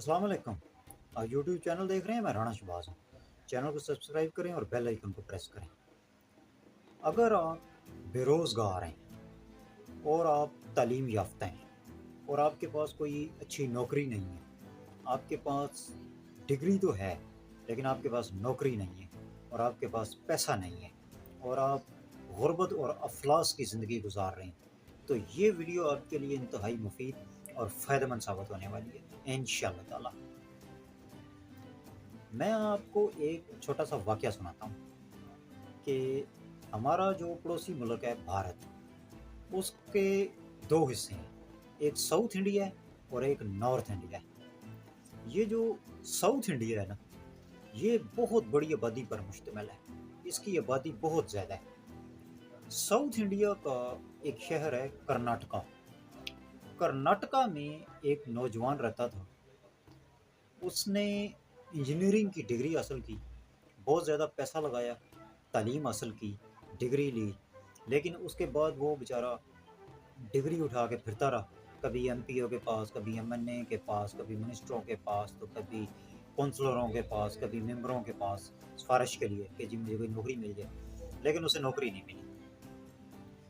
अस्सलाम वालेकुम। YouTube channel देख रहे हैं, मैं राणा शहबाज हूँ। चैनल को सब्सक्राइब करें और बेल आइकन को प्रेस करें। अगर आप बेरोज़गार हैं और आप तालीम याफ्ता हैं और आपके पास कोई अच्छी नौकरी नहीं है, आपके पास डिग्री तो है लेकिन आपके पास नौकरी नहीं है और आपके पास पैसा नहीं है और आप गुर्बत और अफलास की ज़िंदगी गुजार रहे हैं, तो ये वीडियो आपके लिए इंतहाई मुफीद और फ़ायदेमंद साबित होने वाली है इंशाअल्लाह ताला। मैं आपको एक छोटा सा वाक़या सुनाता हूँ कि हमारा जो पड़ोसी मुल्क है भारत, उसके 2 हिस्से हैं, एक साउथ इंडिया है और एक नॉर्थ इंडिया है। ये जो साउथ इंडिया है ना, ये बहुत बड़ी आबादी पर मुश्तमिल है, इसकी आबादी बहुत ज़्यादा है। साउथ इंडिया का एक शहर है कर्नाटका। कर्नाटका में एक नौजवान रहता था, उसने इंजीनियरिंग की डिग्री हासिल की, बहुत ज़्यादा पैसा लगाया, तालीम हासिल की, डिग्री ली, लेकिन उसके बाद वो बेचारा डिग्री उठा के फिरता रहा, कभी एमपीओ के पास, कभी एमएनए के पास, कभी मिनिस्टरों के पास, तो कभी काउंसलरों के पास, कभी मेंबरों के पास सिफारिश के लिए कि जी मुझे कोई नौकरी मिल जाए, लेकिन उसे नौकरी नहीं मिली।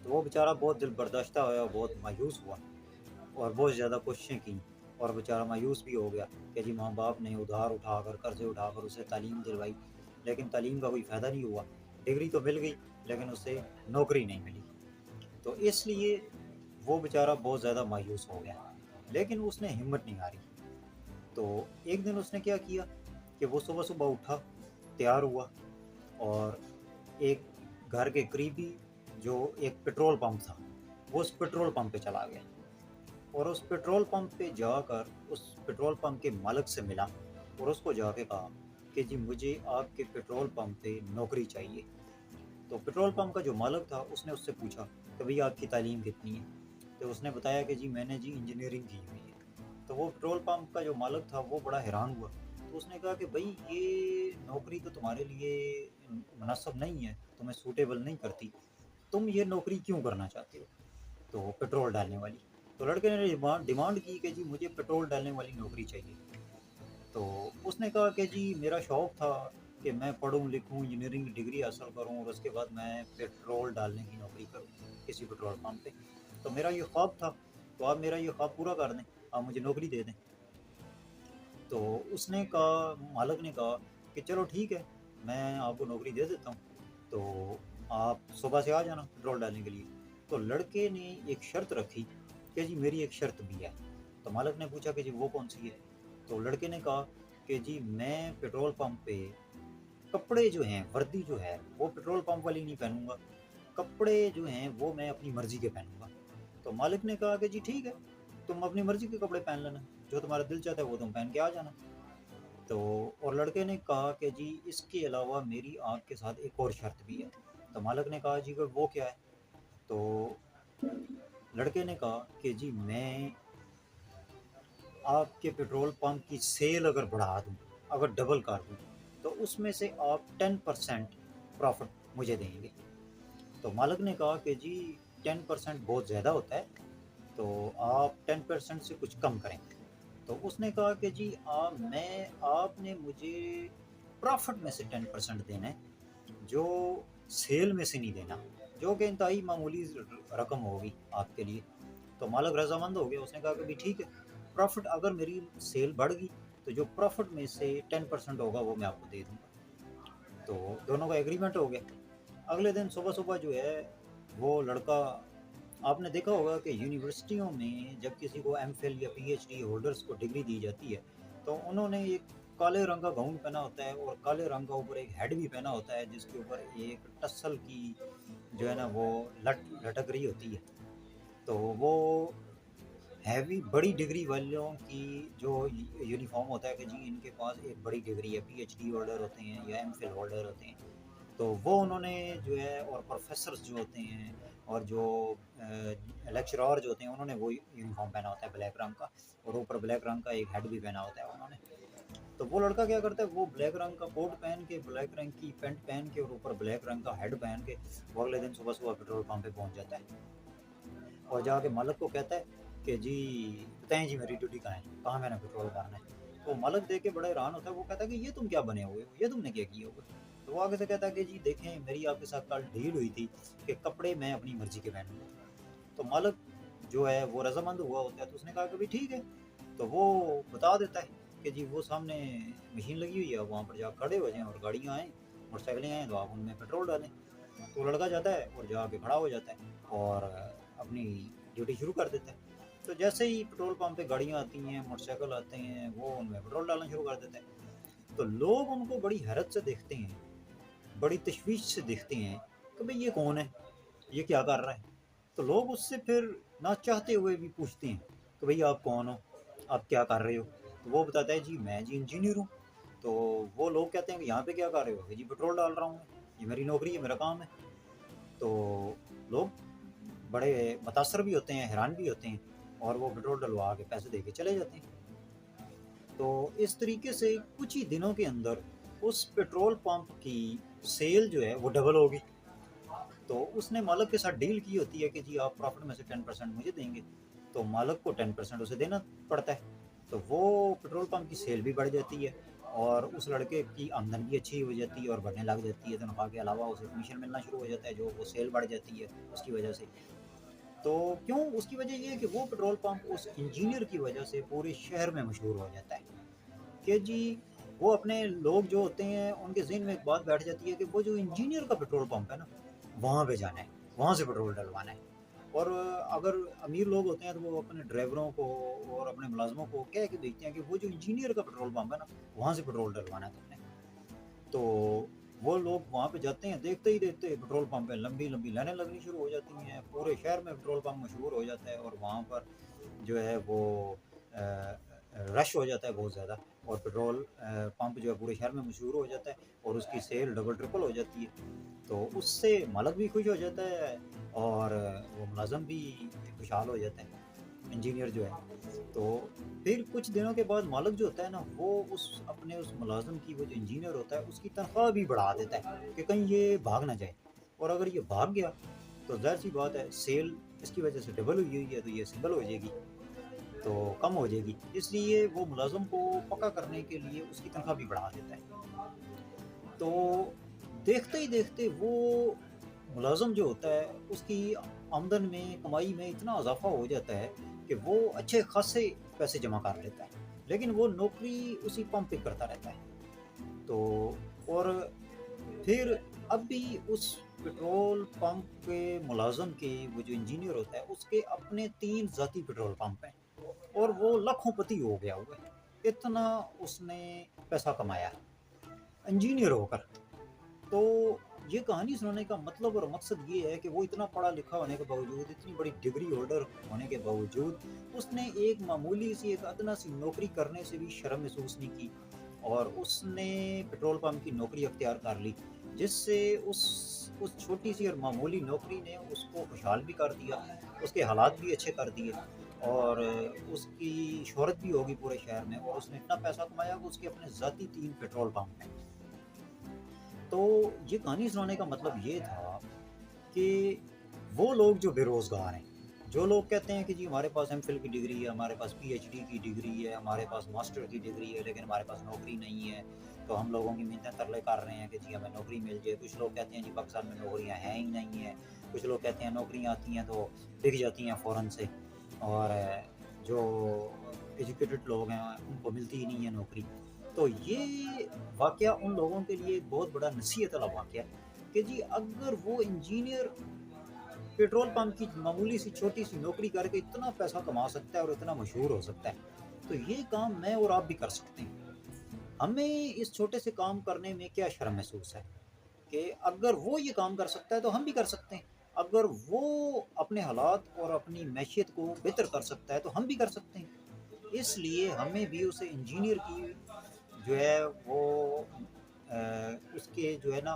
तो वो बेचारा बहुत दिल बर्दाश्त हुआ, बहुत मायूस हुआ और बहुत ज़्यादा कोशिशें की और बेचारा मायूस भी हो गया कि जी माँ बाप ने उधार उठाकर, कर्ज़े उठाकर उसे तालीम दिलवाई, लेकिन तालीम का कोई फ़ायदा नहीं हुआ। डिग्री तो मिल गई लेकिन उसे नौकरी नहीं मिली। तो इसलिए वो बेचारा बहुत ज़्यादा मायूस हो गया, लेकिन उसने हिम्मत नहीं हारी। तो एक दिन उसने क्या किया कि वो सुबह-सुबह उठा, तैयार हुआ और एक घर के करीबी जो एक पेट्रोल पंप था, वो उस पेट्रोल पंप पे चला गया और उस पेट्रोल पंप पे जाकर उस पेट्रोल पंप के मालिक से मिला और उसको जाके कहा कि जी मुझे आपके पेट्रोल पंप पे नौकरी चाहिए। तो पेट्रोल पंप का जो मालिक था उसने उससे पूछा कि भैया आपकी तालीम कितनी है? तो उसने बताया कि जी मैंने जी इंजीनियरिंग की हुई है। तो वो पेट्रोल पंप का जो मालिक था वो बड़ा हैरान हुआ। तो उसने कहा कि भई ये नौकरी तो तुम्हारे लिए मुनासिब नहीं है, तुम्हें सूटेबल नहीं करती। तुम ये नौकरी क्यों करना चाहते हो? तो पेट्रोल डालने वाली। तो लड़के ने डिमांड की कि जी मुझे पेट्रोल डालने वाली नौकरी चाहिए। तो उसने कहा कि जी मेरा शौक़ था कि मैं पढ़ूँ लिखूँ, इंजीनियरिंग की डिग्री हासिल करूँ और उसके बाद मैं पेट्रोल डालने की नौकरी करूँ किसी पेट्रोल पंप पे। तो मेरा ये ख्वाब था, तो आप मेरा ये ख्वाब पूरा कर दें, आप मुझे नौकरी दे दें। तो उसने कहा, मालिक ने कहा कि चलो ठीक है, मैं आपको नौकरी दे देता हूँ, तो आप सुबह से आ जाना पेट्रोल डालने के लिए। तो लड़के ने एक शर्त रखी कि जी मेरी एक शर्त भी है। तो मालिक ने पूछा कि जी वो कौन-सी है? तो लड़के ने कहा कि जी मैं पेट्रोल पंप पे कपड़े जो हैं, वर्दी जो है, वो पेट्रोल पंप वाली नहीं पहनूँगा, कपड़े जो हैं वो मैं अपनी मर्ज़ी के पहनूँगा। तो मालिक ने कहा कि जी ठीक है, तुम अपनी मर्ज़ी के कपड़े पहन लेना, जो तुम्हारा दिल चाहता है वो तुम पहन के आ जाना। तो और लड़के ने कहा कि जी इसके अलावा मेरी आपके साथ एक और शर्त भी है। तो मालिक ने कहा जी वो क्या है? तो लड़के ने कहा कि जी मैं आपके पेट्रोल पंप की सेल अगर बढ़ा दूँ, अगर डबल कर दूँ, तो उसमें से आप 10% प्रॉफ़िट मुझे देंगे। तो मालिक ने कहा कि जी 10% बहुत ज़्यादा होता है, तो आप 10% से कुछ कम करें। तो उसने कहा कि जी आपने मुझे प्रॉफ़िट में से 10% देना है, जो सेल में से नहीं देना, जो कि इंतहाई मामूली रकम होगी आपके लिए। तो मालिक रज़ामंद हो गया, उसने कहा कि भाई ठीक है, प्रॉफ़िट अगर मेरी सेल बढ़ गई, तो जो प्रॉफ़िट में से 10% होगा वो मैं आपको दे दूँगा। तो दोनों का एग्रीमेंट हो गया। अगले दिन सुबह-सुबह जो है, वो लड़का, आपने देखा होगा कि यूनिवर्सिटियों में जब किसी को एमफ़िल या पीएचडी होल्डर्स को डिग्री दी जाती है, तो उन्होंने एक काले रंग का गाउन पहना होता है और काले रंग का ऊपर एक हेड भी पहना होता है, जिसके ऊपर एक टसल की जो है ना वो लटक रही होती है। तो वो हैवी बड़ी डिग्री वालों की जो यूनिफ़ॉर्म होता है कि जी इनके पास एक बड़ी डिग्री है, पीएचडी होल्डर होते हैं या एमफ़िल होल्डर होते हैं। तो वो उन्होंने जो है, और प्रोफ़ेसर्स जो होते हैं और जो लेक्चरर जो होते हैं, उन्होंने वो यूनिफ़ॉर्म पहना होता है ब्लैक रंग का और ऊपर ब्लैक रंग का एक हेड भी पहना होता है उन्होंने। तो वो लड़का क्या करता है, वो ब्लैक रंग का कोट पहन के, ब्लैक रंग की पैंट पहन के और ऊपर ब्लैक रंग का हेड पहन के वो अगले दिन सुबह-सुबह पेट्रोल पंप पे पहुँच जाता है और जाके मालिक को कहता है कि जी बताएँ जी मेरी ड्यूटी कहाँ है? कहाँ मैंने पेट्रोल भरना है? तो मालिक देख के बड़ा हैरान होता है, वो कहता है कि ये तुम क्या बने हुए हो, ये तुमने क्या किया हुआ है? तो वो आगे से कहता है कि जी देखें, मेरी आपके साथ कल डील हुई थी कि कपड़े मैं अपनी मर्जी के पहनूंगा। तो मालिक जो है वो रजामंद हुआ होता है, तो उसने कहा कि भाई ठीक है। तो वो बता देता है कि जी वो सामने मशीन लगी हुई है, वहाँ पर जा खड़े हो जाएं और गाड़ियाँ आएँ, मोटरसाइकिलें आएँ, तो आप उनमें पेट्रोल डालें। तो वो लड़का जाता है और जाके खड़ा हो जाता है और अपनी ड्यूटी शुरू कर देता है। तो जैसे ही पेट्रोल पंप पे गाड़ियाँ आती हैं, मोटरसाइकिल आते हैं, वो उनमें पेट्रोल डालना शुरू कर देता है। तो लोग उनको बड़ी हैरत से देखते हैं, बड़ी तशवीश से देखते हैं कि भाई ये कौन है, ये क्या कर रहा है। तो लोग उससे फिर ना चाहते हुए भी पूछते हैं कि भाई आप कौन हो, आप क्या कर रहे हो। तो वो बताता है जी मैं जी इंजीनियर हूँ। तो वो लोग कहते हैं कि यहाँ पे क्या कर रहे हो, जी पेट्रोल डाल रहा हूँ मैं, ये मेरी नौकरी है, मेरा काम है। तो लोग बड़े मुतासर भी होते हैं, हैरान भी होते हैं, और वो पेट्रोल डलवा के पैसे दे के चले जाते हैं। तो इस तरीके से कुछ ही दिनों के अंदर उस पेट्रोल पंप की सेल जो है वो डबल होगी। तो उसने मालिक के साथ डील की होती है कि जी आप प्रॉफिट में से 10% मुझे देंगे। तो मालिक को 10% उसे देना पड़ता है। तो वो पेट्रोल पंप की सेल भी बढ़ जाती है, और उस लड़के की आमदन भी अच्छी हो जाती है और बढ़ने लग जाती है। तनख्वाह के अलावा उसे कमीशन मिलना शुरू हो जाता है, जो वो सेल बढ़ जाती है उसकी वजह से। तो क्यों, उसकी वजह ये है कि वो पेट्रोल पंप उस इंजीनियर की वजह से पूरे शहर में मशहूर हो जाता है कि जी वो अपने लोग जो होते हैं उनके ज़हन में एक बात बैठ जाती है कि वो जो इंजीनियर का पेट्रोल पंप है ना, वहाँ पे जाना है, वहाँ से पेट्रोल डलवाना है। और अगर अमीर लोग होते हैं तो वो अपने ड्राइवरों को और अपने मुलाजमों को कह के भेजते हैं कि वो जो इंजीनियर का पेट्रोल पंप है ना, वहाँ से पेट्रोल डलवाना है तुमने। तो वो लोग वहाँ पे जाते हैं, देखते ही देखते पेट्रोल पंप पे लंबी लंबी लाइनें लगनी शुरू हो जाती हैं, पूरे शहर में पेट्रोल पंप मशहूर हो जाता है, और वहाँ पर जो है वो रश हो जाता है बहुत ज़्यादा। और पेट्रोल पंप जो है पूरे शहर में मशहूर हो जाता है, और उसकी सेल डबल ट्रिपल हो जाती है। तो उससे मालिक भी खुश हो जाता है, और वो मुलाजम भी खुशहाल हो जाता है, इंजीनियर जो है। तो फिर कुछ दिनों के बाद मालिक जो होता है ना, वो उस अपने उस मुलाजिम की, वो जो इंजीनियर होता है उसकी तनख्वाह भी बढ़ा देता है कि कहीं ये भाग ना जाए। और अगर ये भाग गया तो ज़ाहिर सी बात है, सेल इसकी वजह से डबल हुई हुई है, तो ये सिंगल हो जाएगी, तो कम हो जाएगी। इसलिए वो मुलाज़िम को पक्का करने के लिए उसकी तनख्वाह भी बढ़ा देता है। तो देखते ही देखते वो मुलाज़िम जो होता है उसकी आमदन में, कमाई में इतना इज़ाफ़ा हो जाता है कि वो अच्छे ख़ासे पैसे जमा कर लेता है। लेकिन वो नौकरी उसी पंप पे करता रहता है। तो और फिर अब भी उस पेट्रोल पंप के मुलाज़िम के, वो जो इंजीनियर होता है उसके अपने 3 ज़ाती पेट्रोल पंप हैं, और वो लखोपति हो गया हुआ है। इतना उसने पैसा कमाया इंजीनियर होकर। तो ये कहानी सुनाने का मतलब और मकसद ये है कि वो इतना पढ़ा लिखा होने के बावजूद, इतनी बड़ी डिग्री होल्डर होने के बावजूद, उसने एक मामूली सी, एक अदना सी नौकरी करने से भी शर्म महसूस नहीं की, और उसने पेट्रोल पंप की नौकरी अख्तियार कर ली, जिससे उस छोटी सी और मामूली नौकरी ने उसको खुशहाल भी कर दिया, उसके हालात भी अच्छे कर दिए, और उसकी शोहरत भी होगी पूरे शहर में, और उसने इतना पैसा कमाया कि उसके अपने ज़ाती 3 पेट्रोल पंप हैं। तो ये कहानी सुनाने का मतलब ये था कि वो लोग जो बेरोज़गार हैं, जो लोग कहते हैं कि जी हमारे पास एमफ़िल की डिग्री है, हमारे पास पीएचडी की डिग्री है, हमारे पास मास्टर की डिग्री है, लेकिन हमारे पास नौकरी नहीं है, तो हम लोगों की मिन्नतें तरले कर रहे हैं कि जी हमें नौकरी मिल जाए। कुछ लोग कहते हैं जी पाकिस्तान में नौकरियाँ हैं ही नहीं हैं, कुछ लोग कहते हैं नौकरियाँ आती हैं तो बिक जाती हैं फ़ौरन से, और जो एजुकेटेड लोग हैं उनको मिलती ही नहीं है नौकरी। तो ये वाक़या उन लोगों के लिए एक बहुत बड़ा नसीहत वाला वाक़या है कि जी अगर वो इंजीनियर पेट्रोल पंप की मामूली सी छोटी सी नौकरी करके इतना पैसा कमा सकता है और इतना मशहूर हो सकता है, तो ये काम मैं और आप भी कर सकते हैं। हमें इस छोटे से काम करने में क्या शर्म महसूस है कि अगर वो ये काम कर सकता है तो हम भी कर सकते हैं। अगर वो अपने हालात और अपनी मैशियत को बेहतर कर सकता है तो हम भी कर सकते हैं। इसलिए हमें भी उसे इंजीनियर की जो है वो उसके जो है ना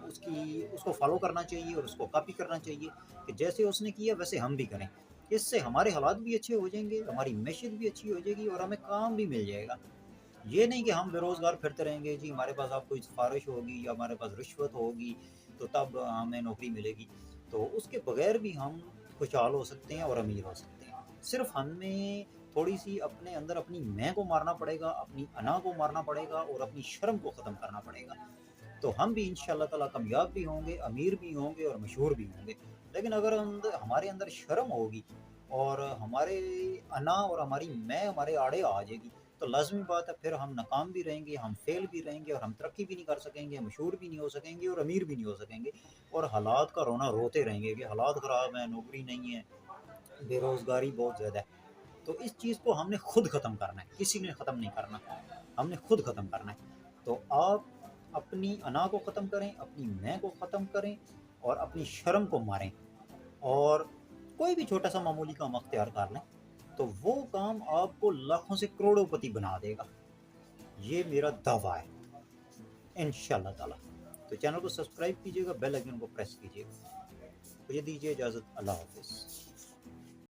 उसकी उसको फॉलो करना चाहिए और उसको कॉपी करना चाहिए कि जैसे उसने किया वैसे हम भी करें। इससे हमारे हालात भी अच्छे हो जाएंगे, हमारी मैशियत भी अच्छी हो जाएगी, और हमें काम भी मिल जाएगा। ये नहीं कि हम बेरोज़गार फिरते रहेंगे, जी हमारे पास अब कोई सिफ़ारिश होगी या हमारे पास रिश्वत होगी तो तब हमें नौकरी मिलेगी। तो उसके बगैर भी हम खुशहाल हो सकते हैं और अमीर हो सकते हैं। सिर्फ़ हमें थोड़ी सी अपने अंदर अपनी मैं को मारना पड़ेगा, अपनी अना को मारना पड़ेगा और अपनी शर्म को ख़त्म करना पड़ेगा। तो हम भी इंशाल्लाह ताला कामयाब भी होंगे, अमीर भी होंगे और मशहूर भी होंगे। लेकिन अगर हमारे अंदर शर्म होगी और हमारे अना और हमारी मैं हमारे आड़े आ जाएगी, तो लाज़मी बात है फिर हम नाकाम भी रहेंगे, हम फेल भी रहेंगे और हम तरक्की भी नहीं कर सकेंगे, मशहूर भी नहीं हो सकेंगे और अमीर भी नहीं हो सकेंगे। और हालात का रोना रोते रहेंगे कि हालात ख़राब हैं, नौकरी नहीं है, बेरोज़गारी बहुत ज़्यादा है। तो इस चीज़ को हमने खुद ख़त्म करना है, किसी ने ख़त्म नहीं करना, हमने खुद ख़त्म करना है। तो आप अपनी अना को ख़त्म करें, अपनी मैं को ख़त्म करें और अपनी शर्म को मारें, और कोई भी छोटा सा मामूली काम अख्तियार कर लें तो वो काम आपको लाखों से करोड़ोंपति बना देगा। ये मेरा दावा है इंशाल्लाह ताला। तो चैनल को सब्सक्राइब कीजिएगा, बेल आइकन को प्रेस कीजिएगा। मुझे दीजिए इजाज़त, अल्लाह हाफ़िज़।